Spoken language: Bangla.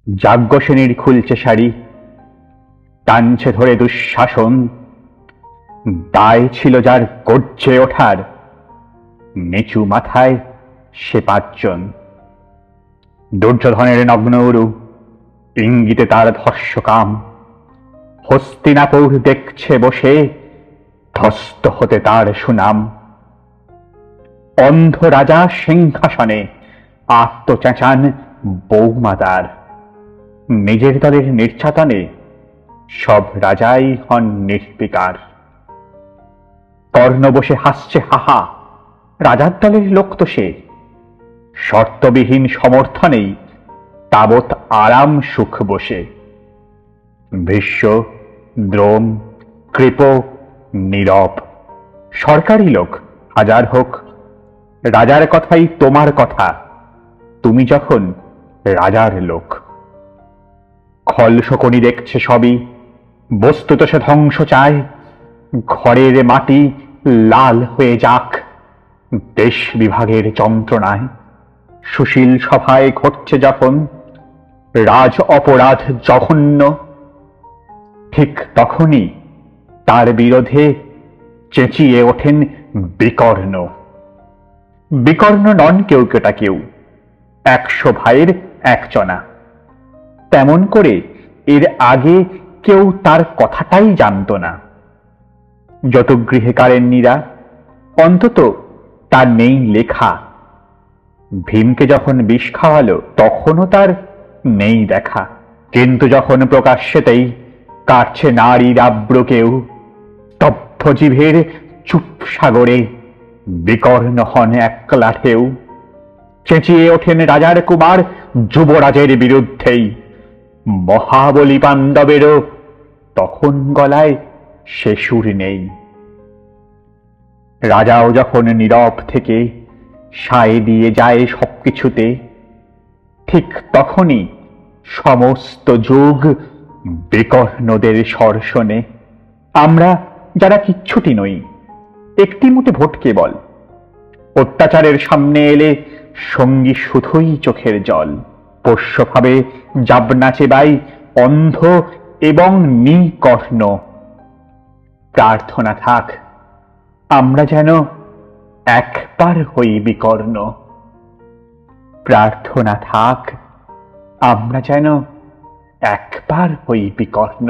যাজ্ঞসেনীর খুলছে শাড়ি, টানছে ধরে দুঃশাসন। দায় ছিল যার গর্জে ওঠার, নিচু মাথায় সে 5 জন। দুর্যোধনের নগ্ন উরু, ইঙ্গিতে তার ধর্ষকাম। হস্তিনাপুর দেখছে বসে, ধ্বস্ত হতে তার সুনাম। অন্ধ রাজা সিংহাসনে আত্মচেঁচান বৌমাতার। নিজের দলের নির্যাতনে সব রাজাই হন নির্বিকার। কর্ণ বসে হাসছে হাহা, রাজার দলের লোক তো সে। শর্তবিহীন সমর্থনেই তাবৎ আরাম সুখ বসে। ভীষ্ম, দ্রোণ, কৃপ, নীরব সরকারি লোক হাজার হোক, রাজার কথাই তোমার কথা, তুমি যখন রাজার লোক। খল শকুনি দেখছে সবই, বস্তুত সে ধ্বংস চায়। ঘরের মাটি লাল হয়ে যাক দেশ বিভাগের যন্ত্রণায়। সুশীল সভায় ঘটছে যখন রাজ অপরাধ জঘন্য, ঠিক তখনই তার বিরোধে চেঁচিয়ে ওঠেন বিকর্ণ। বিকর্ণ নন কেউ কেটা কেউ, 100 ভাইয়ের একজনা। তেমন করে এর আগে কেউ তার কথাটাই জানত না। যত গৃহে কারেন্নিরা, অন্তত তার নেই লেখা। ভীমকে যখন বিষ খাওয়ালো তখনও তার নেই দেখা। কিন্তু যখন প্রকাশ্যেতেই কাটছে নারীর আব্র কেউ, স্তব্ধ জিভের চুপ সাগরে বিকর্ণ হন একলা ঢেউ। চেঁচিয়ে ওঠেন রাজার কুমার যুবরাজের বিরুদ্ধেই। মহাবলী পাণ্ডবেরও তখন গলায় সে সুর নেই। রাজাও যখন নীরব থেকে সায় দিয়ে যায় সবকিছুতে, ঠিক তখনই সমস্ত যুগ বিকর্ণদের স্বর আমরা যারা কিচ্ছুটি নই, একটি মুঠে ভোট কেবল, অত্যাচারের সামনে এলে সঙ্গী শুধুই চোখের জল। পোষ্যভাবে যাবনা চেবাই অন্ধ এবং নিকর্ণ। প্রার্থনা থাক আমরা যেন একবার হই বিকর্ণ। প্রার্থনা থাক আমরা যেন একবার হই বিকর্ণ।